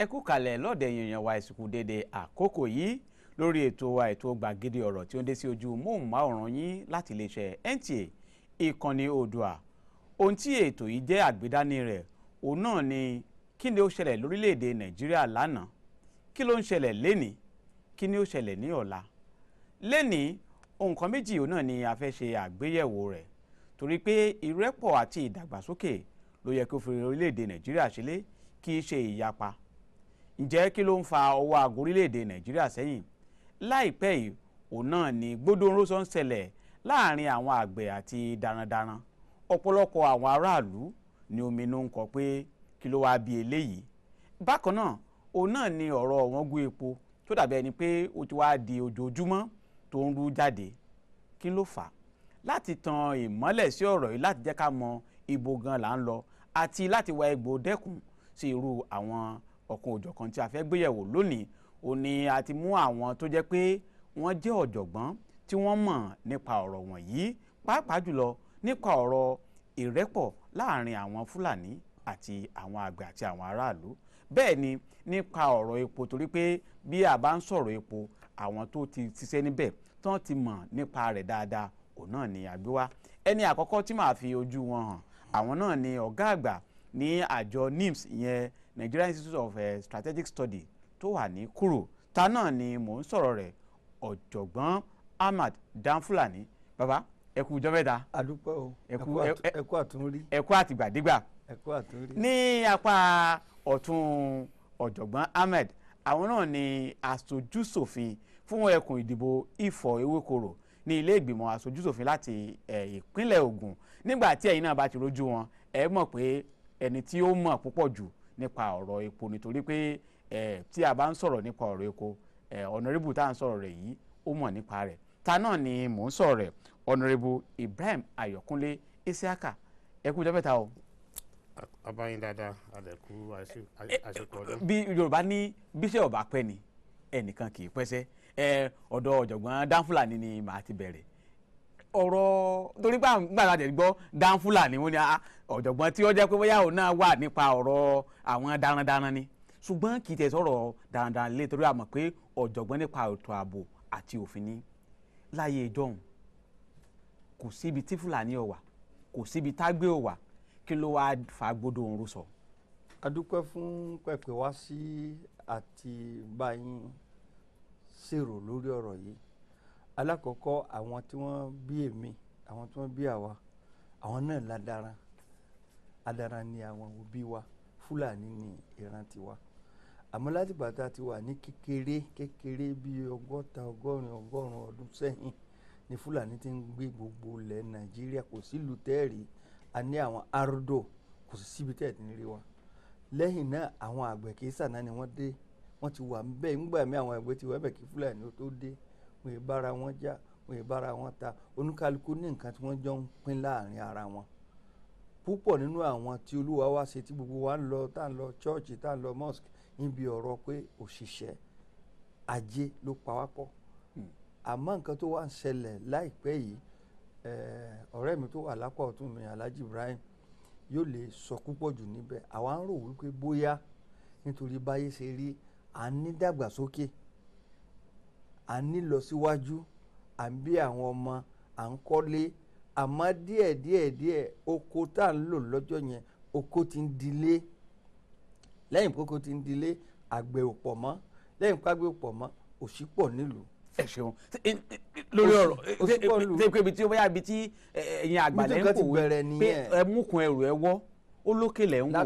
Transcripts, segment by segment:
ẹ kú kalẹ̀ lọ́ọ̀dẹ̀ èèyàn wa ìsìnkú dédé àkókò yìí lórí ètò wa ètò gbàgede ọ̀rọ̀ tí ó ń dé sí ojú móhùnmáwòrán yín láti iléeṣẹ́ NTA ìkànnì Oòduà. Ohun tí ètò yìí jẹ́ àgbédání rẹ̀ òun náà ni kí ni ó ṣẹlẹ̀ lórílẹ̀‐èdè Nàìjíríà lánàá, kí ló ń ṣẹlẹ̀ lénìí, kí ni ó ṣẹlẹ̀ ní ọ̀la. Lénìí ohun kan méjì òun náà ni a fẹ́ ṣe àgbéyẹ̀wò rẹ̀ torí pé ìrẹ́pọ̀ àti ìdàgbàsókè ló yẹ kí ó fi orílẹ̀‐èdè Nàìjíríà ṣẹlẹ̀ kì í ṣe ìyapa. Ǹjẹ́ kí ló ń fa ọwọ́ aago orílẹ̀‐èdè Nàìjíríà sẹ́yìn? Láìpẹ́ yìí òun náà ni gbódòǹrósọ ń ṣẹlẹ̀ láàrin àwọn àgbẹ̀ àti darandaran. Ọ̀pọ̀lọpọ̀ àwọn aráàlú ni ominú ń kọ pé kí ló wáá bí eléyìí. Bákan náà òun náà ni ọ̀rọ̀ ọ̀wọ́ngó epo tó dàbí ẹni pé ó ti wáá di ojoojúmọ́ tó ń rú jáde. Kí ló fà á? Láti tan ìmọ́lẹ̀ sí ọ̀rọ̀ yìí láti jẹ́ ká mọ ibo gan là ń lọ àti láti wá egbò dẹ́kun sí irú àwọn ọ̀kan òjọ̀kan tí a fẹ́ gbéyẹ̀wò lónìí. Ó ní a ti mú àwọn tó jẹ́ pé wọ́n jẹ́ ọ̀jọ̀gbọ́n tí wọ́n mọ̀ nípa ọ̀rọ̀ wọ̀nyí, pàápàá jùlọ nípa ọ̀rọ̀ ìrẹ́pọ̀ láàrin àwọn Fúlàní àti àwọn àgbẹ̀ àti àwọn aráàlú. Bẹ́ẹ̀ ni nípa ọ̀rọ̀ epo, torí pé bí a bá ń sọ̀rọ̀ epo, àwọn tó ti ṣiṣẹ́ níbẹ̀ tán ti mọ̀ nípa rẹ̀ dáadáa òun náà ni àgbé wá. Ẹni àkọ́kọ́ tí màá fi ojú wọn hàn, àwọn náà ni ọ̀gá àgbà ní àjọ NIMS, ìyẹn Nigerian Institute of Strategic Study tó wà ní Kúrò. Ta náà ni mò ń sọ̀rọ̀ rẹ̀, ọ̀jọ̀gbọ́n Ahmad Dan Fulani. Bàbá ẹ kú ọjọ́ mẹ́ta. Adúpẹ́ o, ẹ kú àtúnrí. Ẹ kú àtìgbàdégbà. Ẹ kú àtúnrí. Ní apá ọ̀tún ọ̀jọ̀gbọ́n Ahmed, àwọn náà ni aṣojúṣòfin fún ẹkùn ìdìbò Ifọ̀ Ewékorò ní ilé ìgbìmọ̀ aṣojúṣòfin láti ìpínlẹ̀ Ògùn. Nígbà tí ẹ̀yin náà bá ti rójú wọn, ẹ mọ̀ pé ẹni tí ó mọ̀ púpọ̀ jù nípa ọ̀rọ̀ epo, nítorí pé tí a bá ń sọ̀rọ̀ nípa ọ̀rọ̀ epo, ọ̀nàrẹ́bù tá à ń sọ̀rọ̀ rẹ̀ yìí ó mọ̀ nípa rẹ̀. Ta náà ni mò ń sọ̀rọ̀ rẹ̀, ọ̀nàrẹ́bù Ibrahim Ayọ̀kúnlé Isiaka. Ẹ kú ọjọ́ mẹ́ta o. Abayin dáadáa, àdẹ̀kú àṣepọ̀ ọdún. Bí Yorùbá ní bíṣẹ́ ọ̀bá pẹ́ ni ẹnìkan kì í pẹ́sẹ́. Ọ̀dọ̀ ọ̀jọ̀gbọ́n Dan Fulani ni màá ti bẹ̀rẹ̀ ọ̀rọ̀, torí pé àgbàdo àti gbọ́ Dan Fulani wọ́n ní ọ̀jọ̀gbọ́n tí ó jẹ́ pé bóyá òun náà wà nípa ọ̀rọ̀ àwọn darandaran ni, ṣùgbọ́n kì í tẹ̀ sọ̀rọ̀ darandaran lé, torí a mọ̀ pé ọ̀jọ̀gbọ́n nípa ètò ààbò àti òfin ní. Láyé ìjọ́un kò síbi tí Fulani ò wà, kò síbi tágbé ò wà, kí ló wáá fa gbódòǹrósọ? A dúpẹ́ fún pẹ̀pẹ̀ wá sí àti báyìí ṣèrò lórí ọ̀rọ̀ yìí. Alákọ̀ọ́kọ́, àwọn tí wọ́n bí èmi, àwọn tí wọ́n bí àwa, àwọn náà ládaran. Adaran ni àwọn òbí wa, Fúlàní ni ìran tiwa. Àmọ́ láti bàtà ti wà ní kékeré bíi 100-100 ọdún sẹ́yìn ni Fúlàní ti ń gbé gbogbo ilẹ̀ Nàìjíríà. Kò sí ìlú tẹ́ẹ̀rí, a ní àwọn arúdò, kò sí síbi tẹ́ẹ̀ tí ń rí wa. Lẹ́yìn náà àwọn àgbẹ̀ kì í sànà ni wọ́n dé, wọ́n ti wà ńbẹ̀ ńgbà mí, àwọn àgbẹ̀ ti wà ńbẹ̀ kí Fúlàní ó tó dé. Wọ́n ì bára wọn jà, wọ́n ì bára wọn ta, oníkálukú ní nǹkan tí wọ́n jọ ń pín láàrin ara wọn. Púpọ̀ nínú àwọn tí Olúwa wá ṣe tí gbogbo wa ń lọ, tá ń lọ chọ́ọ̀chì, tá ń lọ mosque, níbi ọ̀rọ̀ pé òṣìṣẹ́ ajé ló pa wá pọ̀. Àmọ́ nǹkan tó wá ń ṣẹlẹ̀ láìpẹ́ yìí, ọ̀rẹ́ mi tó wà lápá ọ̀tún mi, Alhaji Ibrahim, yóò lè sọ púpọ̀ jù níbẹ̀. Àwa ń rò wípé bóyá nítorí báyé ṣe rí, à ń ní dàgbàsókè, à ń ní lọ síwájú, à ń bí àwọn ọmọ, à ń kọ́lé. Àmọ́ díẹ̀ oko tá à ń lò lọ́jọ́ yẹn, oko ti ń dilé. Lẹ́yìn pé oko ti ń dilé, àgbẹ̀ ò pọ̀ mọ́. Lẹ́yìn pé àgbẹ̀ ò pọ̀ mọ́, òṣì pọ̀ nílùú. Ẹ ṣeun lórí ọ̀rọ̀ ṣe pé ibi tí ó bóyá ibi tí ẹ̀yin àgbàlẹ̀ ń kòwé pé ẹ múkun ẹrù ẹ wọ́ ó lókèlè ń wò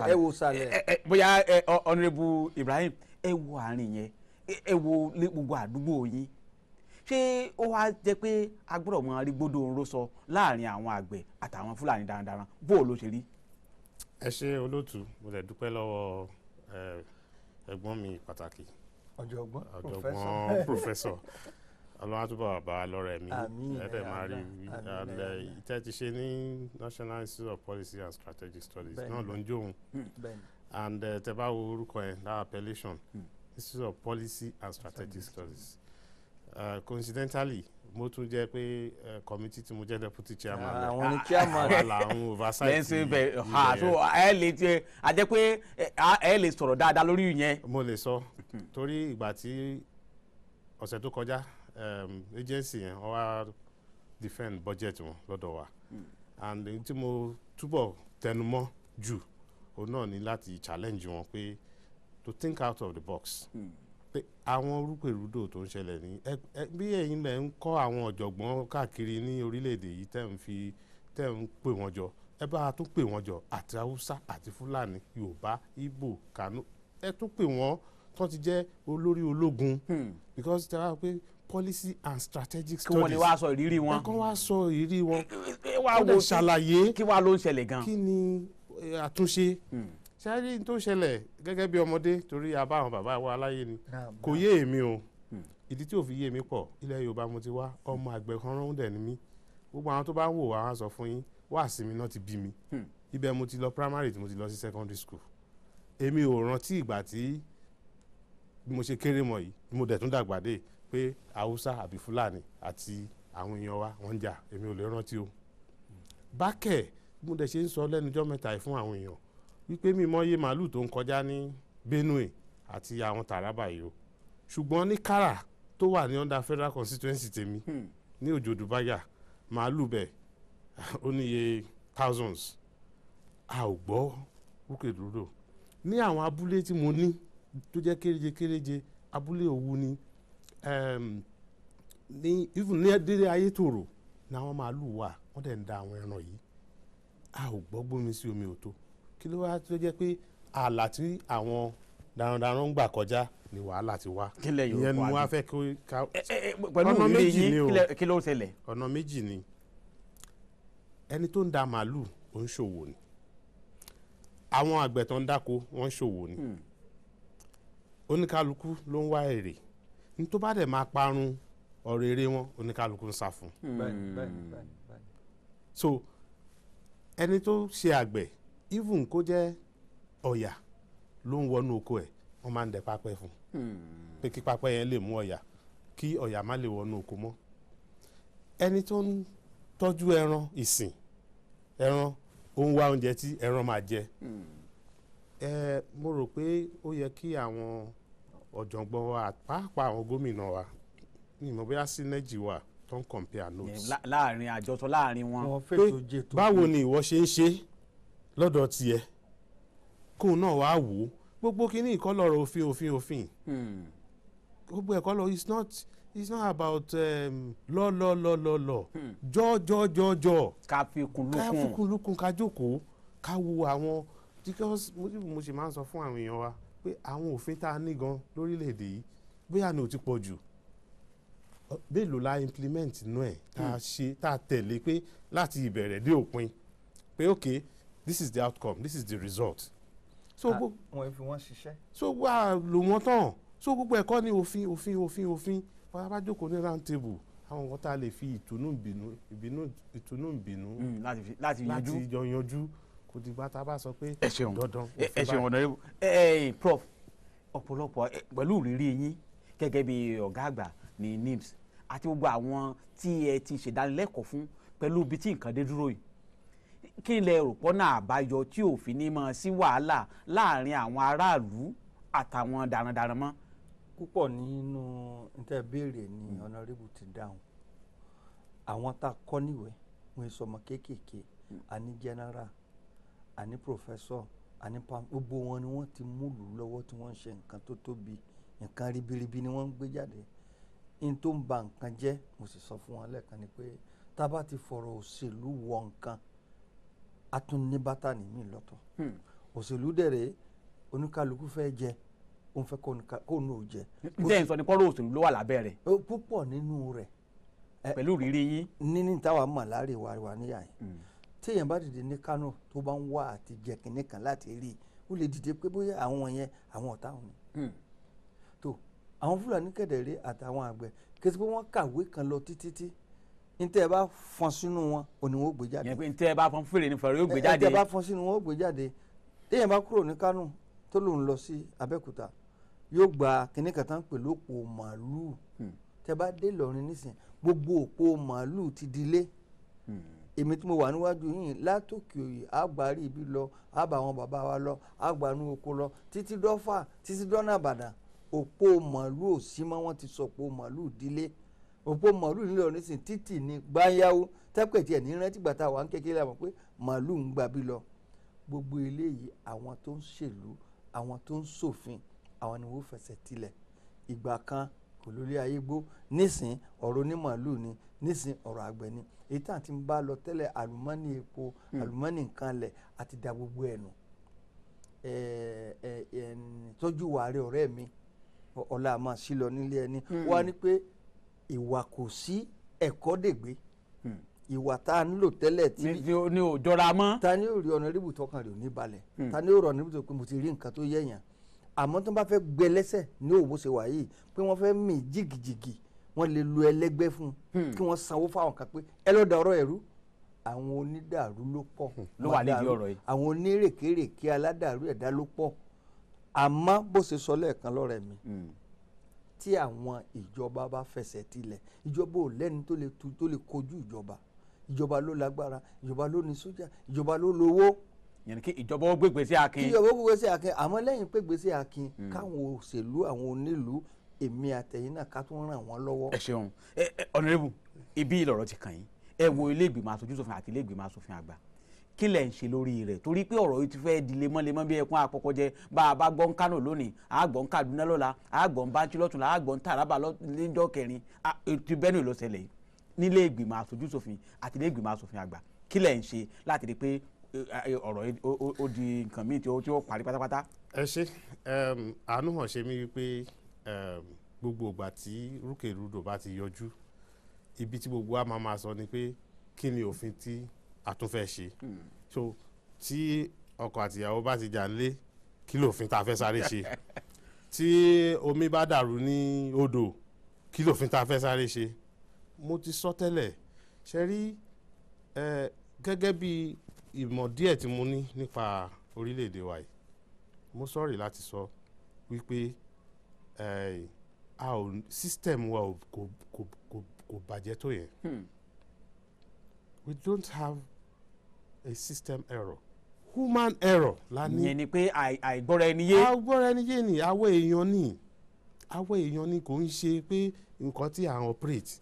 ẹ wo sàlẹ̀. Bóyá ọ̀nàrẹ́bù Ibrahim, ẹ wo àárín yẹn, ẹ wo gbogbo àdúgbò yín. Ṣé ó wá jẹ́ pé a gbọ́dọ̀ mọ rí gbódòǹrósọ láàrin àwọn àgbẹ̀ àtàwọn Fúlàní darandaran? Bó o ló ṣe rí? Ẹ ṣé olóòtú, mo lè dúpẹ́ lọ́wọ́ ẹ̀gbọ́n mi pàtàkì, ọ̀jọ̀gbọ́n pòfẹ́sọ̀. Ọlọ́run á túbọ̀ bá lọ́rẹ̀ mi, ẹ̀ẹ́dẹ̀ máa rí ìtẹ́ ti ṣe ní National Institute of Policy and Strategic Studies náà ló ń jó òun, and tẹ bá wo orúkọ yẹn, that appellation, Institute of Policy and Strategic Studies. Coincidentally, mo tún jẹ́ pé committee tí mo jẹ́ deputy chairman. àwọn ni chairman. àwa làwọn oversight. lẹ́sìn bẹ́ẹ̀ so ẹ lè tiẹ̀ a jẹ́ pé ẹ lè sọ̀rọ̀ dáadáa lórí yẹn. mo lè sọ torí ìgbà tí ọ̀sẹ̀ tó kọjá agency yẹn wọ́n wá defend budget wọn lọ́dọ̀ wa and tí mo túbọ̀ tẹnumọ́ jù òun náà ní láti challenge wọn pé to think out of the box. pé àwọn rúpèrúdò tó ń ṣẹlẹ̀ ní bí ẹ̀yin lẹ̀ ń kọ́ àwọn ọ̀jọ̀gbọ́n káàkiri ní orílẹ̀-èdè yìí tẹ́ ń pè wọ́n jọ ẹ bá tún pè wọ́n jọ àti haúsá àti fúlàní yorùbá ìgbò kánú ẹ tún pè wọ́n tó ti jẹ́ olórí ológun because tẹ́ wá pé policy and strategic studies. kí wọ́n lè wá sọ ìrírí wọn. kí wọ́n wá sọ ìrírí wọn. wọ́n lè ṣàlàyé. kí wàá ló ń ṣẹlẹ̀ gan. kí ni àtúnṣe. ṣáájú tó ṣẹlẹ̀ gẹ́gẹ́ bí ọmọdé torí abá àwọn bàbá wa aláyé ni kò yé èmi o ìdí tí ò fi yé mi pọ̀ ilẹ̀ yorùbá mo ti wá ọmọ àgbẹ̀ kan rán dẹ̀ ni mí gbogbo àwọn tó bá ń wò wá wá sọ fún yín wá sí mi náà ti bí mi ibẹ̀ mo ti lọ primary tí mo ti lọ sí secondary school èmi ò rántí ìgbà tí mo ṣe kéré mọ̀ yìí mo dẹ̀ tún dàgbà dé pé haúsá àbí fúlàní àti àwọn èèyàn wa wọ́n ń jà èmi ò lè rántí o bákẹ́ mo dẹ̀ ṣe ń sọ lẹ́nujọ́ mẹ́ta yìí fún àwọn èèyàn wípé mi mọ̀ye màálù tó ń kọjá ní Benue àti àwọn Taraba yìí o ṣùgbọ́n ní Kara tó wà ní under federal constituency tèmi ní Òjòdù Báyà màálù bẹ̀ ó níye thousands a ò gbọ́ rúkèrúdò ní àwọn abúlé tí mo ní tó jẹ́ kéréje abúlé Òwu ni ní even ní dédé Ayétòrò ní àwọn màálù wà wọ́n dẹ̀ ń da àwọn ẹran yìí a ò gbọ́ gbómi sí omi òtó kí ló wá tó jẹ́ pé ààlà tí àwọn darandaran ń gbà kọjá ni wàhálà ti wá ìyẹn ni mo wá fẹ́ ká ọ̀nà méjì ni o kí ló ṣẹlẹ̀. ọ̀nà méjì ni ẹni tó ń da màálù ó ń ṣòwò ni àwọn àgbẹ̀ tó ń dáko wọ́n ń ṣòwò ni oníkálukú ló ń wá èrè ní tó bá dẹ̀ máa parun ọ̀rọ̀ èrè wọn oníkálukú ń sá fún. so ẹni tó ṣe àgbẹ̀ even kó jẹ́ ọ̀yà ló ń wọnú oko ẹ̀ wọ́n máa ń dẹ pápẹ́ fún pé kí pápẹ́ yẹn lè mú ọ̀yà kí ọ̀yà má lè wọnú oko mọ́ ẹni tó ń tọ́jú ẹran ìsìn ẹran ó ń wá oúnjẹ tí ẹran máa jẹ mo rò pé ó yẹ kí àwọn ọ̀jọ̀gbọ́n wa pàápàá àwọn gómìnà wa ní ìmọ̀ bóyá synergy wa tó ń compare notes. láàrin àjọsọ láàrin wọn. pé báwo ni ìwọ ṣe ń ṣe lọ́dọ̀ tiẹ̀ kóun náà wá wò ó gbogbo kínní ìkọlọ̀rọ̀ òfin gbogbo ẹ̀kọ́ lọ it's not about lọ jọ ká fi kun lukun ká jókòó ká wo àwọn because mo ṣe máa ń sọ fún àwọn èèyàn wa pé àwọn òfin tá a ní gan lórílẹ̀‐èdè yìí bóyá ni ò ti pọ̀ jù bẹ́ẹ̀ la implement inú ẹ̀ tá a tẹ̀lé pé láti ìbẹ̀rẹ̀ dé òpin pé okay this is the outcome this is the result. so wọ́n fi wọ́n ṣiṣẹ́. so wà lò wọ́n tán so gbogbo ẹ̀kọ́ ní òfin wọ́n bá jókòó ní round table àwọn nǹkan tá a lè fi ìtùnú ìbínú láti yanjú kò dìgbà tá a bá sọ pé dandan. ẹ ṣeun ọ̀nà prof ọ̀pọ̀lọpọ̀ pẹ̀lú ìrírí yín gẹ́gẹ́ bí ọ̀gá àgbà ní NIMS àti gbogbo àwọn tí ẹ ti ṣèdánilẹ́kọ̀ọ́ fún pẹ̀lú ibi tí nǹkan dé dúró yìí kí lẹ rò pọ́nà àbáyọ tí òfin ní mọ̀ sí wàhálà láàrin àwọn aráàlú àtàwọn darandaran mọ́. púpọ̀ nínú níta béèrè ni honorable ti dáhùn àwọn tá a kọ́ níwèé wọn sọmọ kéékèèké àní general àní professor àní gbogbo wọn ni wọ́n ti múlù lọ́wọ́ tí wọ́n ń ṣe nǹkan tó tóbi nǹkan ribiribi ni wọ́n ń gbé jáde in tó ń ba nǹkan jẹ́ mo sì sọ fún wọn lẹ́ẹ̀kan ni pé tá a bá ti fọ̀rọ̀ òṣèlú wọ nǹkan a tún ní bátànì míì lọ́tọ̀ òṣèlú dẹ̀rẹ̀ oníkálukú fẹ́ jẹ òun fẹ́ kó nù ó jẹ. ǹjẹ́ ìsọ ni pọ́rọ̀ òṣèlú ló wà lábẹ́ rẹ̀. púpọ̀ nínú rẹ̀. pẹ̀lú rírí yín. níní táwa mọ̀ láre wa níyà yìí téèyàn bá dìde ní Kánò tó bá ń wá àti jẹ kínní kan láti rí i ó lè dìde pé bóyá àwọn yẹn àwọn ọ̀tá òun ni. tó àwọn Fúlàní kẹ̀dẹ̀rẹ́ àtàwọn àgbẹ̀ kí ẹ ti pé wọ́n kàwé kan lọ títí ntẹ́ ẹ bá fọ́n sínú wọn òní wọn ó gbé jáde. yẹn pé ntẹ́ ẹ bá fọ́n fèrè ní fèrè yóò gbé jáde. ntẹ́ ẹ bá fọ́n sínú wọn ó gbé jáde téèyàn bá kúrò ní Kánò tó lòun lọ sí Abẹ́òkúta yóò gba kínní kan tán pẹ̀lú òpó màálùú tẹ́ bá dé Ìlọrin nísìn gbogbo òpó màálù ti dilé èmi tí mo wà níwájú yìí látòkè òye àgbárí ibi lọ àbá àwọn bàbá wa lọ àgbànú oko lọ títí dọ́fà títí dọ́nà Ìbàdàn òpó màálù ò sí mọ́ wọ́n ti sọ òpó màálù dilé òpó màálù nílẹ̀ onísìn títì ní gbáyàwó tẹ́pẹ̀tì ẹ̀ ní rántí gbàtà wà ń kékeré àmọ́ pé màálù ń gbà bí lọ gbogbo eléyìí àwọn tó ń ṣèlú àwọn tó ń ṣòfin àwọn ni wọ́n fẹsẹ̀ tilẹ̀ ìgbà kan kò lórí ayé gbó nísìn ọ̀rọ̀ onímàálù ni nísìn ọ̀rọ̀ àgbẹ̀ ni èyí tí àti ń bá lọ tẹ́lẹ̀ àlùmọ́nì epo àlùmọ́nì nǹkan lẹ̀ àti da gbogbo ẹ̀nu tọ́jú wàárẹ̀ ọ̀rẹ́ mi ọ̀la àmọ́ sí lọ nílé ẹni wá ní pé ìwà kò sí ẹ̀kọ́ dègbé ìwà tá a nílò tẹ́lẹ̀ tí ní ò jọra mọ́. ta ni ó rí ọ̀nà ríbù tọkàn rẹ̀ ò ní balẹ̀ ta ni ó rọ̀ níbi tó pé mo ti rí nǹkan tó yẹ̀yàn àmọ́ tó bá fẹ́ gbẹ lẹ́sẹ̀ ní òwò ṣe wà yìí pé wọ́n fẹ́ mì jìgìjìgì wọ́n lè lo ẹlẹ́gbẹ́ fún kí wọ́n sanwó fáwọn kan pé ẹ lọ́ọ́ da ọ̀rọ̀ ẹ̀rú àwọn onídàárú ló pọ̀ ló wà nídìí ọ̀rọ̀ yìí àwọn onírèkèrèké aládàárú ẹ̀dá ló pọ̀ àmọ́ bó ṣe sọ lẹ́ẹ̀kan lọ́rẹ̀ mi tí àwọn ìjọba bá fẹsẹ̀ tilẹ̀ ìjọba ò lẹ́ni tó lè kojú ìjọba ló lágbára ìjọba ló ní sójà ìjọba ló lówó. yẹn kí ìjọba ó gbégbé sí akin. ìjọba ó gbégbé sí akin àmọ́ lẹ́yìn pégbé sí akin káwọn òṣèlú àwọn onílùú èmi àtẹ̀yìn náà ká tún ràn wọ́n lọ́wọ́. ẹ ṣeun ọ̀nàrẹ́bù ibi ìlọ̀rọ̀ ti kàn yín ẹ wo ilé ìgbìmọ̀ aṣojúṣòfin àti ilé ìgbìmọ̀ aṣòfin àgbà kí lẹ̀ ń ṣe lórí rẹ̀ torí pé ọ̀rọ̀ yìí ti fẹ́ di lemọ́lemọ́ bí ẹkún àpọ̀kọ̀jẹ bá a bá gbọ́ ń Kánò lónìí a gbọ́ ń Kaduna lọ́la a gbọ́ ń Bauchi lọ́tùnla a gbọ́ ń Taraba lọ́jọ́ kẹrin ti Benue ló ṣẹlẹ̀ nílé ìgbìmọ̀ aṣojúṣòfin àti ilé ìgbìmọ̀ aṣòfin àgbà kí lẹ̀ ń ṣe láti rí pé ọ̀rọ̀ yìí ó di nǹkan míì tí ó parí pátápátá. ẹ ṣe àánú hàn ṣe mí wípé gbogbo ìgbà tí rúkèrúdò bá ti yọjú ibi tí gbogbo wa máa sọ ni pé kí ni òfin tí a tún fẹ́ ṣe so tí ọkọ àtìyàwó bá ti jà lé kí lòfin tá a fẹ́ sáré ṣe tí omi bá dàrú ní odò kí lòfin tá a fẹ́ sáré ṣe mo ti sọ tẹ́lẹ̀ ṣe rí gẹ́gẹ́ bí ìmọ̀ díẹ̀ tí mo ní nípa orílẹ̀-èdè wa yìí mo sọ̀rọ̀ láti sọ wípé system wa kò bàjẹ́ tó yẹn we don't have a system error human error la ní. ìyẹn ni pé àìgbọ́ra ẹni yé. àìgbọ́ra ẹni yé ni àwọn èèyàn ni kò ń ṣe pé nǹkan tí à ń operate.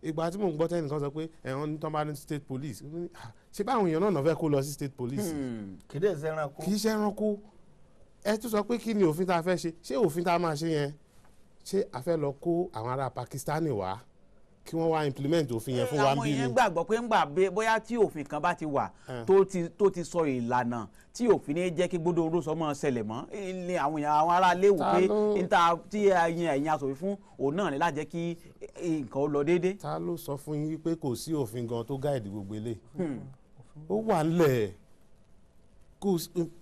ìgbà tí mò ń gbọ́ tẹ́nìkan sọ pé ẹ̀wọ̀n ní tán bá ní state police ṣé báwọn èèyàn náà fẹ́ kó lọ sí state police. kì í ṣe ẹranko ẹ tún sọ pé kí ni òfin tá a fẹ́ ṣe òfin tá a máa ṣe yẹn ṣé a fẹ́ lọ kó àwọn ará Pakistani wá kí wọ́n wá implement òfin yẹn fún wa bí ni. àwọn èèyàn gbàgbọ́ pé ńgbà bóyá tí òfin kan bá ti wà tó ti sọ ìlànà tí òfin ní jẹ́ kí gbódò orúsọ mọ́ ṣẹlẹ̀ mọ́ ní àwọn ará léwu pé níta tí ẹ̀yin aṣòfin fún òun náà ní láti jẹ́ kí nǹkan ó lọ déédé. ta ló sọ fún yín wípé kò sí òfin gan tó gáìdì gbogbo ilé ó wà nílẹ̀ kó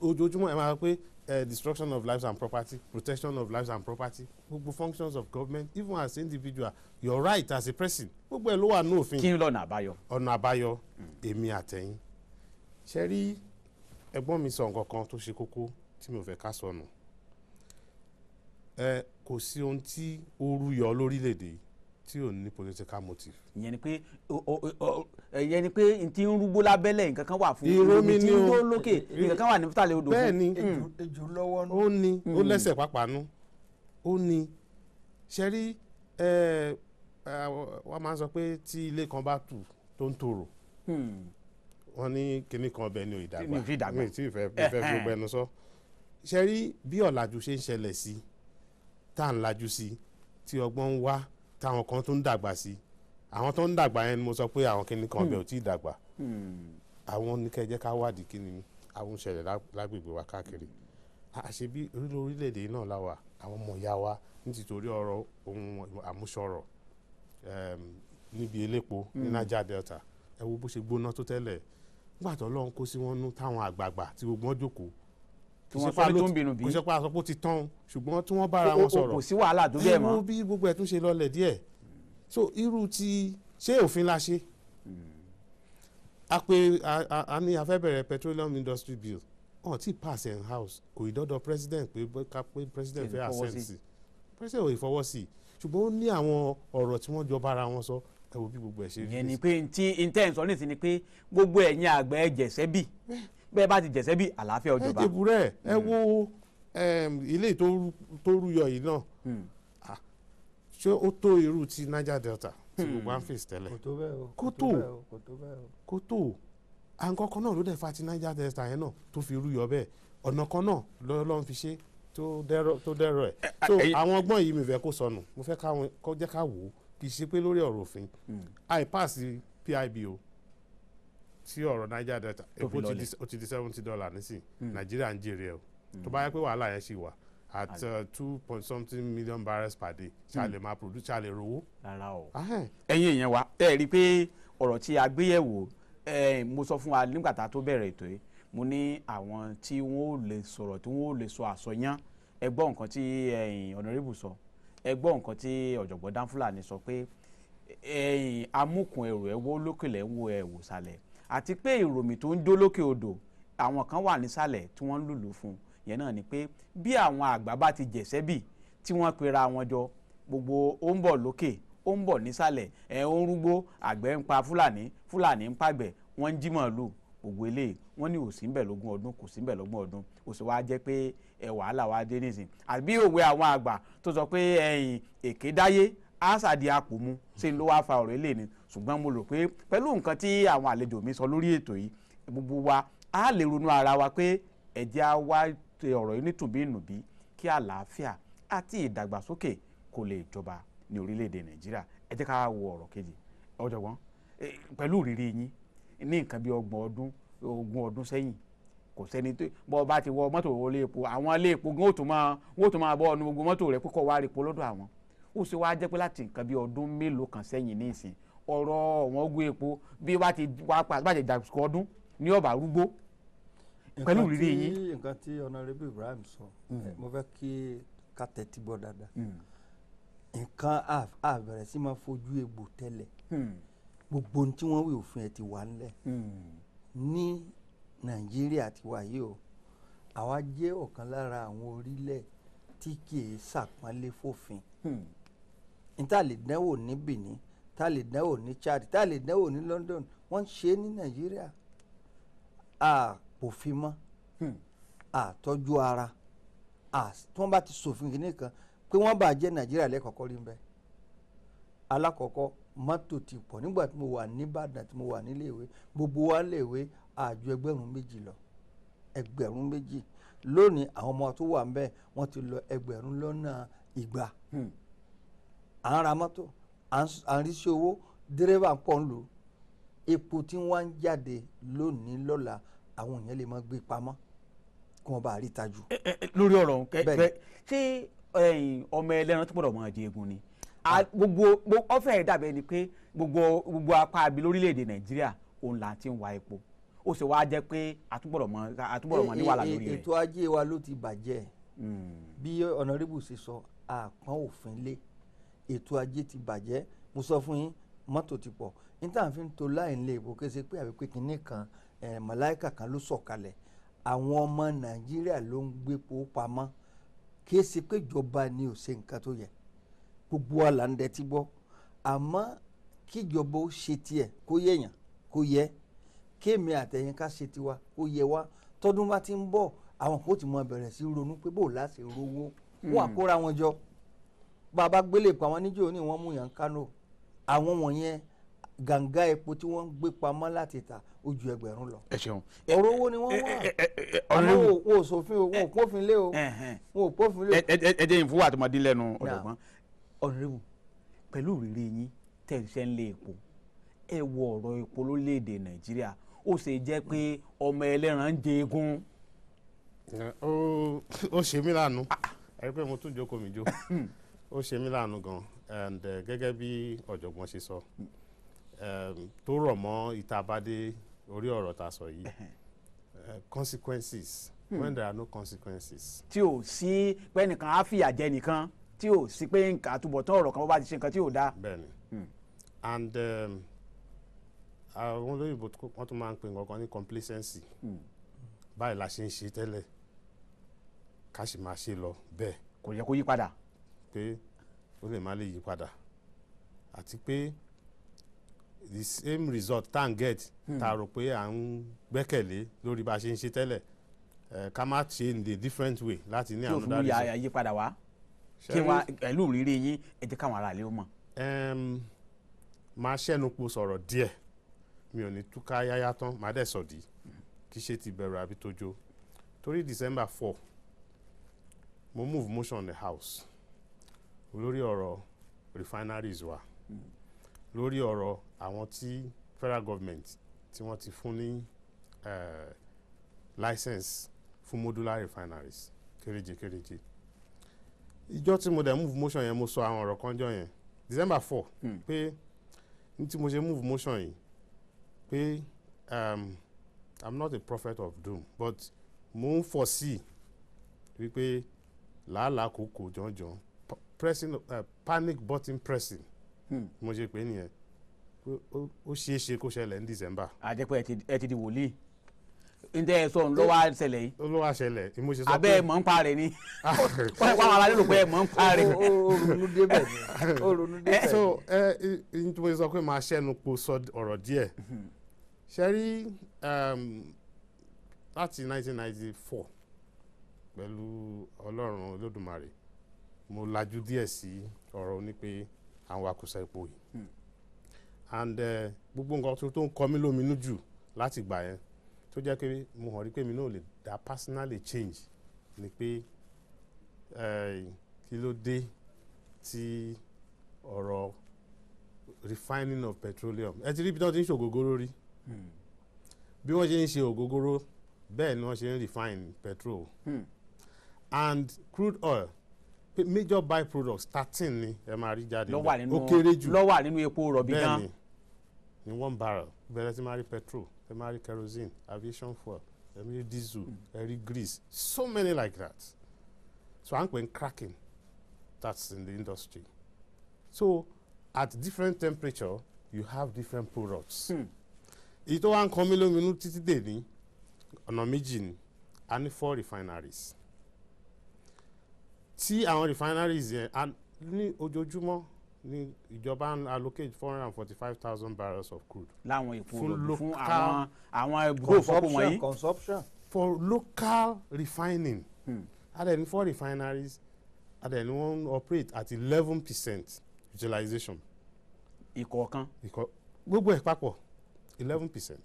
ojoojúmọ́ ẹ máa pé destruction of lives and property protection of lives and property gbogbo functions of government even as individual your right as a person gbogbo ẹ ló wà ní òfin. kí n lọ́nà àbáyọ. ọ̀nà àbáyọ èmi àtẹ̀yìn ṣe rí ẹ̀gbọ́n mi sọ nǹkan kan tó ṣe kókó tí mi ò fẹ́ ká sọnù kò sí ohun tí ó rúyọ lórílẹ̀‐èdè tí ò ní political motive. ìyẹn ni pé n ti ń rúgbó lábẹ́lẹ̀ nǹkan kan wà fún ìròmí tí ń ró lókè nǹkan kan wà ní fútàlẹ̀ odò fún. bẹ́ẹ̀ ni ejò lọ́wọ́ ó ní ó lẹ́sẹ̀ pápánú ó ní ṣe rí wọ́n máa ń sọ pé tí ilé kan bá tù tó ń tòrò wọ́n ní kinní kan ọbẹ̀ ni ò ìdàgbà mi tí ìfẹ́ gbogbo ẹnu sọ ṣe rí bí ọ̀làjú ṣe ń ṣẹlẹ̀ sí tá à ń lajú sí tí ọgbọ́n ń wá táwọn kan tó ń dàgbà sí àwọn tó ń dàgbà yẹn ni mo sọ pé àwọn kinní kan ọbẹ̀ ò tí ì dàgbà àwọn ní kẹ́ jẹ́ ká wádìí kí ni àwọn ń ṣẹlẹ̀ lágbègbè wa káàkiri àṣebí orílẹ̀-èdè náà láwà àwọn ọmọ ìyá wa nítorí ọ̀rọ̀ ohun àmúṣọrọ̀ níbi elépo ní Niger Delta ẹ wo bó ṣe gbóná tó tẹ́lẹ̀ nígbà tó Ọlọ́run kó sí wọn nú táwọn àgbààgbà tí gbogbo wọn jókòó kí wọ́n fẹ́ tó ń bínú bí kò ṣe pé aṣọ pé ó ti tán ṣùgbọ́n tí wọ́n bára wọn sọ̀rọ̀ kò sí wàhálà tó bẹ́ẹ̀ mọ́ irú bí gbogbo ẹ̀ tún ṣe lọlẹ̀ díẹ̀ so irú ti ṣé òfin la ṣe a ní a fẹ́ bẹ̀rẹ̀ petroleum industry bill ọ̀ tí pass in house kò ìdọ́dọ̀ president pé president fẹ́ assent sí president ò ìfọwọ́ sí ṣùgbọ́n ó ní àwọn ọ̀rọ̀ tí wọ́n jọ bára wọn sọ ẹ wo bí gbogbo ẹ̀ ṣe rí. ìyẹn ni pé intense ọ̀nì sí ni pé gbogbo ẹ̀yin àgbẹ̀ ẹ jẹ̀sẹ́ bì bẹ́ẹ̀ bá ti jẹ̀sẹ́ bì àlàáfíà ó jọba. ẹ dìbò rẹ ẹ wo ilé tó rúyọ yìí náà ṣé ó tó irú ti Niger Delta tí gbogbo à ń fèsì tẹ́lẹ̀. kò tó àǹkan kan náà ló dẹ̀ fa ti Niger Delta yẹn náà tó fi rúyọ bẹ́ẹ̀ ọ̀nà kan náà lọ́n fi ṣe tó dẹ́rọ̀ ẹ̀. so àwọn ọgbọ́n yìí mi fẹ́ kó sọnù mo fẹ́ kó jẹ́ ká wò ó kì í ṣe pé lórí ọ̀rọ̀ òfin àìpáàsì PIBO tí ọ̀rọ̀ Niger Delta epo ó ti di $70 nísìn Nàìjíríà ń jèrè ẹ̀ o tó bá yẹ pé wàhálà yẹn ṣì wà at 2.something million barrels per day ṣàlè máa produce ṣàlè rówó. rárá o ẹ̀yin èèyàn wa ẹ rí i pé ọ̀rọ̀ tí a gbé yẹ̀wò mo sọ fún wa nígbà tá a tó bẹ̀rẹ̀ ètò yìí mo ní àwọn tí wọ́n ò lè sọ̀rọ̀ tí wọ́n ò lè sọ àsọyán ẹ gbọ́ nǹkan tí Honorable sọ ẹ gbọ́ nǹkan tí ọ̀jọ̀gbọ́n Dan Fulani sọ pé amúkùn ẹrù ẹ wó lókèlè ń wo ẹ̀wò sàlẹ̀ àti pé ìròmì tó ń dó lókè odò àwọn kan wà nísàlẹ̀ tí wọ́n ń lùlù fún yẹn náà ni pé bí àwọn àgbà bá ti jẹ̀sẹ́ bì tí wọ́n pera wọn jọ gbogbo ó ń bọ̀ lókè ó ń bọ̀ nísàlẹ̀ ó ń rúgbó àgbẹ̀ ń pa Fúlàní ń pàgbẹ̀ wọ́n ń jí màálù gbogbo eléyìí wọ́n ní òsì ń bẹ̀ lógún ọdún kò sí ń bẹ̀ lọ́gbọ̀n ọdún ó sì wáá jẹ́ pé wàhálà wá dé nísìn àbí òwe àwọn àgbà tó sọ pé èké dáyé àṣàdì àpò mu ṣe ló wáá fa ọ̀rọ̀ eléyìí ni ṣùgbọ́n mo rò pé pẹ̀lú nǹkan tí àwọn àlejò mi sọ lórí ètò yìí gbogbo wa á lè ronú ara wa pé ẹ̀jẹ̀ á wá ọ̀rọ̀ yìí nítùbínùbí kí àlàáfíà àti ìdàgbàsókè kó lè jọba ní orílẹ̀-èdè Nàìjíríà ẹ jẹ́ ká wo ọ̀rọ̀ kejì ọ̀jọ̀gbọ́n pẹ̀lú ìrírí yín ní nǹkan bí ogún ọdún sẹ́yìn kò sẹ́ni tó bọ́ bá ti wọ mọ́tò wọlé epo àwọn ilé epo gan wọ́n tó máa bọ́ ọ̀nù gbogbo mọ́tò rẹ̀ kókó wá rí epo lọ́dọ̀ àwọn ó sì wá jẹ́ pé láti nǹkan bí ọdún mélòó kan sẹ́yìn ní ìsìn ọ̀rọ̀ wọn ogún epo bí bá ti dàgbàsókè ọdún ní ọ̀bà rúgbó pẹ̀lú ìrírí yín. nǹkan tí Honorable Ibrahim sọ mo fẹ́ kí ká tẹ́tí gbọ́ dáadáa nǹkan àbẹ̀rẹ̀ sí máa fojú egbò tẹ́lẹ̀ gbogbo ohun tí wọ́n wí òfin ẹ̀ ti wà ńlẹ̀ ní Nàìjíríà ti wà yìí o àwa jẹ́ ọ̀kan lára àwọn orílẹ̀ tí kì í ṣàpọ́nlé fòfin níta lè dánwò ní Benin tá lè dánwò ní Chad tá lè dánwò ní London wọ́n ń ṣe ní Nàìjíríà àpòfin mọ́ àtọ́jú ara tí wọ́n bá ti ṣòfin kìíní kan pé wọ́n bá jẹ́ Nàìjíríà lẹ́kọ̀ọ́kọ́ rí ń bẹ́ alákọ̀ọ́kọ́ mọ́tò ti pọ̀ nígbà tí mo wà ní Ìbàdàn tí mo wà níléèwé gbogbo wa léèwé àjọ 2,000 lọ 2,000 lónìí àwọn ọmọ tó wà ń bẹ̀ wọ́n ti lọ 2,200 à ń ra mọ́tò à ń ríṣẹ́ owó dírẹ́bà ń pọ̀ ń lò epo tí wọ́n ń jáde lónìí lọ́la àwọn èèyàn lè máa gbé pamọ́ kí wọ́n bá rí tajú. lórí ọ̀rọ̀ ṣé ọmọ ẹlẹ́ran tó gbọ́dọ̀ máa di egun ni gbogbo ọ̀fẹ́ dàbẹ̀ ni pé gbogbo apá abi lórílẹ̀‐èdè Nàìjíríà òun là ti ń wa epo ó sì wá jẹ́ pé àtúbọ̀rọ̀ mọ́ ní wàhálà lórí rẹ̀. ètò ajé wa ló ti bàjẹ́ bí Honorable ṣe sọ àpọ́n òfin lé ètò ajé ti bàjẹ́ mo sọ fún yín mọ́tò ti pọ̀ níta fi ń to láì lé epo kése pé àbí pé kinní kan màláìkà kan ló sọ̀kalẹ̀ àwọn ọmọ Nàìjíríà ló ń gbépo pamọ́ kí ṣe pé ìjọba ni ò ṣe nǹkan tó yẹ gbogbo wa là ń dẹtí gbọ́ àmọ́ kíjọba ó ṣe tiẹ̀ kó yẹ̀yàn kó yẹ kéèmí àtẹ̀yìn ká ṣe tiwa ó yẹ wá tọdún bá ti ń bọ̀ àwọn kò tí mọ bẹ̀rẹ̀ sí ronú pé bó láṣẹ rówó wọn àkóra wọn jọ bàbá gbélé pamọ́ níjó ní wọ́n mú yàn Kánò àwọn wọ̀nyẹn gàǹgà epo tí wọ́n ń gbé pamọ́ láti ta ó ju 1,000 lọ. ẹ ṣeun. ọ̀rọ̀ owó ni wọ́n wà àwọn ò sòfin wọn ò pófin lé o wọn ò pófin lé o. ẹ jẹ́ ìfowó àtọmọdé lẹ́nu ọ̀dọ̀gbọ́n Honorable pẹ̀lú ìrírí yín tẹ̀sẹ̀ ń lé epo ẹ wo ọ̀rọ̀ epo lórílẹ̀‐èdè Nàìjíríà ó ṣe jẹ́ pé ọmọ ẹlẹ́ran ń jẹ egun. ó ṣe mí láàánú ẹ pé mo tún jókòó mi jó ó ṣe mí láàánú gan and gẹ́gẹ́ bí ọ̀jọ̀gbọ́n ṣe sọ tó rọ̀ mọ́ ìtabádé orí ọ̀rọ̀ tá a sọ yìí consequences when there are no consequences. tí ò sí pé nìkan á fìyà jẹ nìkan tí ò sí pé nǹkan àtúbọ̀tán ọ̀rọ̀ kan bó bá ti ṣe nǹkan tí ò dáa. bẹ́ẹ̀ni and àwọn olóyìnbó wọ́n tún máa ń pè nǹkan ní complacency báyìí la ṣe ń ṣe tẹ́lẹ̀ ká sì máa ṣe lọ bẹ́ẹ̀. kò yẹ kó yí padà. pé ó lè má lè yí padà àti pé the same result tá à ń get tá a rò pé à ń gbẹ́kẹ̀lé lórí bá a ṣe ń ṣe tẹ́lẹ̀ ká má ṣe in the different way láti ní àwọn dárí sọ. yóò fi yí padà wá kí wá pẹ̀lú ìrírí yín ẹ jẹ́ káwọn ará ilé ó mọ̀. máa ṣẹ́nu po sọ̀rọ̀ díẹ̀ mi ò ní túká yáyá tán máa dẹ̀ sọ̀dí kì í ṣe ti bẹ̀rù àbí tójó torí December 4 mo move motion on the house lórí ọ̀rọ̀ refineries wa lórí ọ̀rọ̀ àwọn tí federal government tí wọ́n ti fún ní license fún modular refineries kéréje ìjọ tí mo dẹ̀ move motion yẹn mo sọ àwọn ọ̀rọ̀ kan jọ yẹn December 4 pé ní tí mo ṣe move motion yìí pé I'm not a prophet of doom but mo ń foresee wípé làálàá kòkò jọ̀njọ̀n pressing panic button pressing mo ṣe pé nìyẹn ó ṣeé ṣe kó ṣẹlẹ̀ ní December. àjẹpẹ́ ẹ ti di wòlíì ǹjẹ́ ẹ sọ ló wá ṣẹlẹ̀ yìí. ló wá ṣẹlẹ̀ mo ṣe sọ pé abẹ́ ẹ̀ mọ̀ ń pa rẹ̀ ni wọ́n pa àwọn aráàlú rò pé ẹ̀ mọ̀ ń pa rẹ̀. ó ronú débẹ̀ ni ó ronú débẹ̀ ni. so mo ṣe sọ pé máa ṣẹ́nu po sọ ọ̀rọ̀ díẹ̀ ṣe rí láti 1994 pẹ̀lú Ọlọ́run Olódùmarè mo lajú díẹ̀ sí ọ̀rọ̀ ní pé àwọn akùsà epo yìí and gbogbo nǹkan tó ń kọ mí lóminú jù láti gbà yẹn tó jẹ́ pé mo hàn rí pé mi náà lè dá personally change ni pé kí ló dé tí ọ̀rọ̀ refining of petroleum ẹ ti rí bí wọ́n ti ń ṣe ògógóró rí bí wọ́n ṣe ń ṣe ògógóró bẹ́ẹ̀ ni wọ́n ṣe ń refine petrol and crude oil major byproducts 13 ni ẹ máa rí jáde ó kéré jù ló wà nínú epo rọ̀bì gan. bẹ́ẹ̀ ni in 1 barrel bẹ̀rẹ̀ tí máa rí petrol ẹ máa rí kerosene aviation fuel ẹ máa rí diesel ẹ rí grease so many like that so à ń pè ní cracking that's in the industry so at different temperature you have different products èyí tó wá ń kan mí lóminú títí dè ní ọ̀nà méjì ni a ní 4 refineries tí àwọn refineries yẹn ní ojoojúmọ́ ní ìjọba ń allocate 445,000 barrels of crude. láwọn epo fún àwọn ibùdó ìfọpo wọ̀nyí. consumption for local refining. And then 4 refineries and then one operate at 11% utilization. ìkọ̀ọ̀kan. gbogbo ẹ̀ papọ̀ 11%.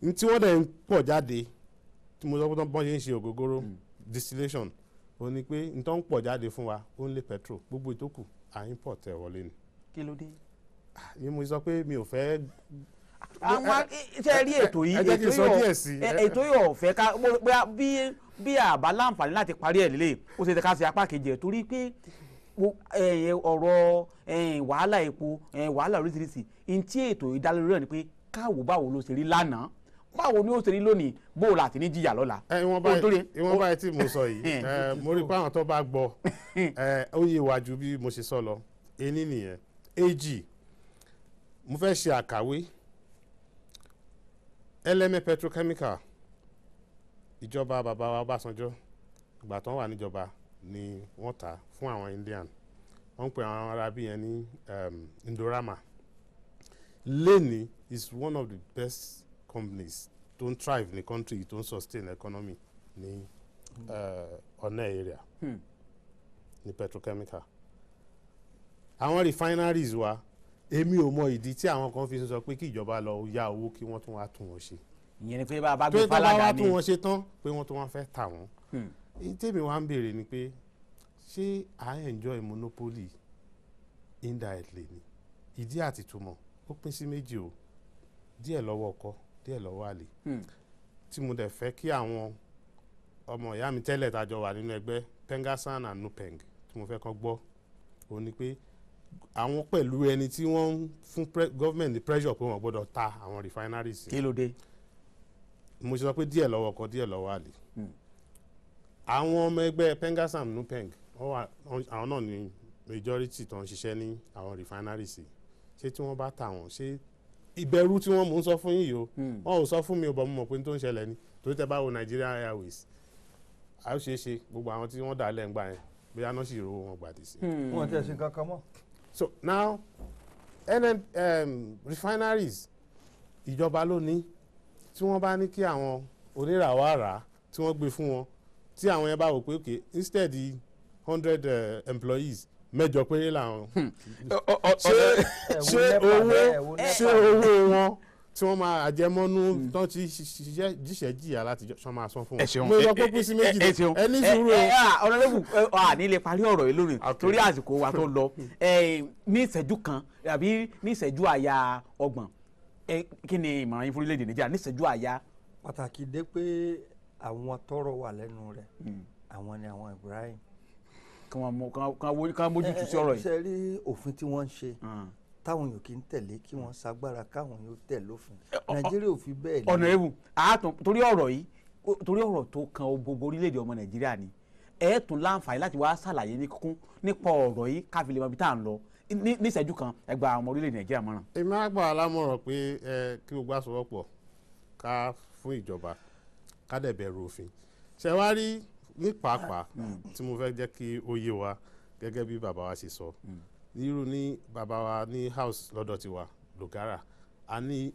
n tí wọ́n dẹ̀ ń pọ̀ jáde tí mo sọ pé bọ́n ṣe ń ṣe ògógóró distillation ó ní pé n tó ń pọ̀ jáde fún wa only petrol gbogbo ìtókù à import ẹ̀ wọlé ni. kí ló dé. ni mo sọ pé mi ò fẹ́. àwọn iṣẹ́ rí ètò yìí ètò yìí ọ̀fẹ́ ká bí àbá láǹfààní láti parí ẹ̀ lélẹ̀ ó ṣe ká ṣe apá kejì ẹ̀ torí pé ọ̀rọ̀ wàhálà epo wàhálà oríṣiríṣi ntí ètò ìdálórí rẹ̀ ni pé káwo báwo ló ṣe rí lánàá báwo ni ó ṣe rí lónìí bó o láti ní jìyà lọ́la. ìwọ̀n báyìí tí mo sọ yìí mo rí pé àwọn tó bá gbọ́ ó yé wájú bí mo ṣe sọ lọ ení nìyẹn èjì mo fẹ́ ṣe àkàwé LMA petrochemical ìjọba bàbá wa Ọbásanjọ́ ìgbà tó wà níjọba ni wọ́n tà fún àwọn Indian wọ́n ń pè àwọn arábí yẹn ní Indorama lẹ́ni is one of the best companies tó ń thrive ní country tó ń sustain economy ní ọ̀nà area ní petrochemical. àwọn refineries wa èmi ò mọ ìdí tí àwọn kan fi sọ pé kí ìjọba lọ yá owó kí wọ́n tún wá tún wọn ṣe. ìyẹn ni pé bá a bá gbé fàlàdà ni pé tún wọn ṣe tán pé wọ́n tún wá fẹ́ tà wọ́n. èyí tèmi wá ń béèrè ni pé ṣé à ń enjoy monopoly indirectly ni ìdí àti túmọ̀ ó pín sí méjì o díẹ̀ lọ́wọ́ ọkọ díẹ̀ lọ́wọ́ àlè tí mo dẹ̀ fẹ́ kí àwọn ọmọ ìyá mi tẹ́lẹ̀ tàjọ wà nínú ẹgbẹ́ Pengasan and Nupeng tí mo fẹ́ kàn gbọ́ ó ní pé àwọn pẹ̀lú ẹni tí wọ́n ń fún government pressure pé wọ́n gbọ́dọ̀ ta àwọn refineries. kí ló dé. mo ṣe sọ pé díẹ̀ lọ́wọ́ ọkọ díẹ̀ lọ́wọ́ àlè àwọn ọmọ ẹgbẹ́ Pengasan and Nupeng àwọn náà ní majority tó ń ṣiṣẹ́ ní àwọn refineries ṣé tí wọ́n bá tà wọ́n ṣé ìbẹ̀rù tí wọ́n mú ń sọ fún yín yìí o wọ́n ò sọ fún mi ò bọ̀ mo mọ̀ pé ní tó ń ṣẹlẹ̀ ni torí tẹ́ bá wo Nigeria Airways a ó ṣeé ṣe gbogbo àwọn tí wọ́n dà lẹ́ ń gbà yẹn bóyá náà sì rówó wọn gbàdí sí. wọn tẹ̀ sí kankan mọ́. So now refineries ìjọba ló ní, tí wọ́n bá ní kí àwọn oníràwọ̀ rà tí wọ́n gbé fún wọn, tí àwọn yẹn bá wò pé okay instead 100 employees 8 péré làwọn ṣé owó wọn tí wọ́n máa àjẹmọ́nú tán ti jíṣẹ́ jìyà láti máa san fún wọn. mo sọ pé kú sí méjì ẹni sùúrù o. ọ̀nàdẹ́bù ní lè parí ọ̀rọ̀ yìí lónìí torí àsìkò wa tó lọ ní ìṣẹ́jú kan àbí ní ìṣẹ́jú àyà 30 kí ni ìmọ̀ràn yín fún orílẹ̀-èdè Nàìjíríà ní ìṣẹ́jú àyà. pàtàkì dé pé àwọn tọ́rọ̀ wà lẹ́nu rẹ̀ àwọn ni àwọn Ibrahim. kan mójútó sí ọ̀rọ̀ yìí. ṣe rí òfin tí wọ́n ń ṣe táwọn yòókì ń tẹ̀lé kí wọ́n ṣagbára káwọn yóò tẹ̀ lófin. Nàìjíríà ò fi bẹ́ẹ̀ ní. ọ̀nà ewu torí ọ̀rọ̀ yìí torí ọ̀rọ̀ tó kan gbogbo orílẹ̀-èdè ọmọ Nàìjíríà ni ẹ tún láǹfààní láti wá ṣàlàyé ní kíkún nípa ọ̀rọ̀ yìí káfílẹ̀ mọ́ bí tá à ń lọ ní ìṣẹ́jú kan ẹ gba àwọn orílẹ̀-èdè Nàìjíríà mọ́ràn. èmi á gbà lámọ̀ràn pé kí gbogbo àsọwọ́pọ̀ ká fún ìjọba ká dẹ̀ bẹ̀rù òfin. ṣe wá rí ní pàápàá tí mo fẹ́ jẹ́ kí ó yé wa gẹ́gẹ́ bí bàbá wa ṣe sọ nírú ní bàbá wa ní house lọ́dọ̀ tiwa Logara a ní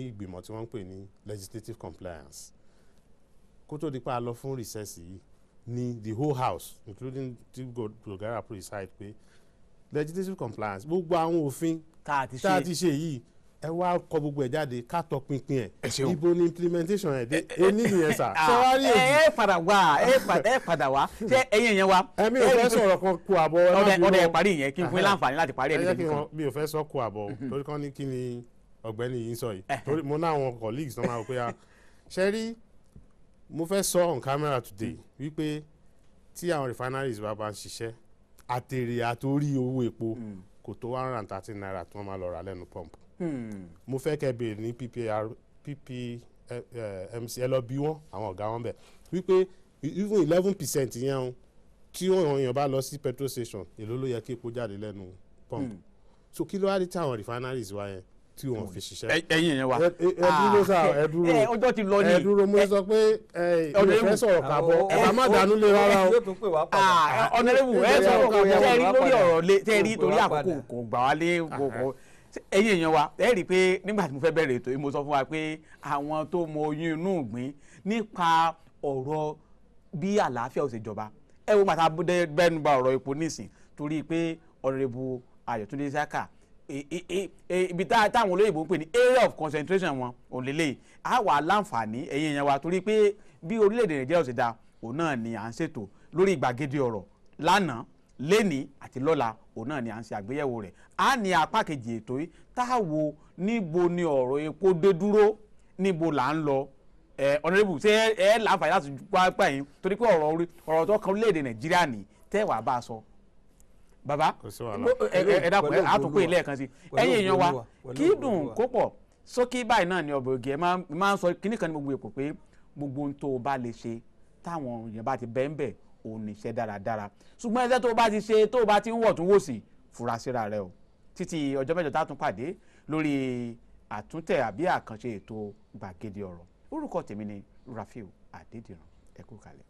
ìgbìmọ̀ tí wọ́n ń pè ní legislative compliance kó tó di pa lọ fún recess yìí ní the whole house including tí Logara preside pé legislative compliance gbogbo àwọn òfin tá a ti ṣe yìí ẹ wá kọ gbogbo ẹ jáde ká tọpinpin ẹ ibo ni implementation ẹ dé nínú yẹn sà. ẹ padà wá ṣé ẹ̀yin yẹn wa. mi ò fẹ́ sọ̀rọ̀ kan kú àbọ̀. ọdẹ parí yẹn kí n fún yín láǹfààní láti parí ẹ̀ nígbà kan. mi ò fẹ́ sọ kú àbọ̀ torí kan ní kí ni ọ̀gbẹ́ni yìí ń sọ yìí torí mo ná àwọn colleagues náà máa wò pé ṣe rí mo fẹ́ sọ on camera today wípé tí àwọn refineries bá ń ṣiṣẹ́ àtèrè àtorí owó epo kò tó 113 naira tí wọ́n máa lọ rà lẹ́nu pump. mo fẹ́ kẹ́ bèrè ní PPMC ẹ lọ bí wọ́n àwọn ọ̀gá wọn bẹ̀ wípé even 11% yẹn tí èèyàn bá lọ sí petrol station èló ló yẹ kí epo jáde lẹ́nu pump. so kí ló wá dé tí àwọn refineries wá yẹn tí wọ́n fi ṣiṣẹ́. ẹ̀yin yẹn wa. ẹ dúró sá ẹ dúró ọjọ́ ti lọ ní. ẹ dúró mo sọ pé ìlú fẹ́ sọ̀rọ̀ kábọ̀ ẹ bá má dànù lé rárá o. ọ̀nàrẹ́bù ẹ sọ̀rọ̀ tẹ́ rí lórí ọ̀rọ̀ lé tẹ́ rí torí àkókò kò gbà wá lé gbogbo ẹ̀yin èèyàn wa ẹ rí i pé nígbà tí mo fẹ́ bẹ̀rẹ̀ ètò yìí mo sọ fún wa pé àwọn tó mọ oyún inú ìgbín nípa ọ̀rọ̀ bí àlàáfíà ò ṣe jọba ẹ wo màtá bẹ́ẹ̀nu ba ọ̀rọ̀ epo nísìn torí pé ọ̀rẹ́bù Ayọ̀túndé Saka ibi táwọn olóyìnbó ń pè ní area of concentration wọn ò lélẹ̀ á wà láǹfààní ẹ̀yin èèyàn wa torí pé bí orílẹ̀-èdè Nàìjíríà ò ṣe dáa òun náà ni à ń ṣètò lórí gbàgede ọ̀rọ̀ lánàá lẹ́ni àti lọ́la òun náà ni à ń ṣe àgbéyẹ̀wò rẹ̀ á ní apá kejì ètò yìí tá a wo níbo ni ọ̀rọ̀ epo dé dúró níbo là ń lọ ọ̀nàdébù ṣé ẹ láǹfààní láti pápá yín torí pé ọ̀rọ̀ tó kan orílẹ̀-èdè Nàìjíríà ní tẹ́wàá bá a sọ. bàbá ẹ dákun ẹ àtúnkò ilé ẹ̀kan sí ẹ̀yin èèyàn wa kí dùn kó pọ̀ sókè báyìí náà ni ọ̀bọ̀ ògì ẹ̀ máa ń sọ kíní kan ní gbogbo èpò pé gbogbo ohun tó o bá lè ṣe táwọn èèyàn bá ti bẹ́ẹ̀ bẹ́ẹ̀ òun ní iṣẹ́ dáradára ṣùgbọ́n ẹsẹ̀ tó o bá ti ṣe tó o bá ti ń wọ̀ tún wò sí fura síra rẹ o títí ọjọ́ mẹ́jọ tá a tún pàdé lórí àtúntẹ̀ àbí àkànṣe ètò gbàgede ọ̀rọ̀ orúkọ tèmi ni Rafiu Adédìran ẹ kú kalẹ̀.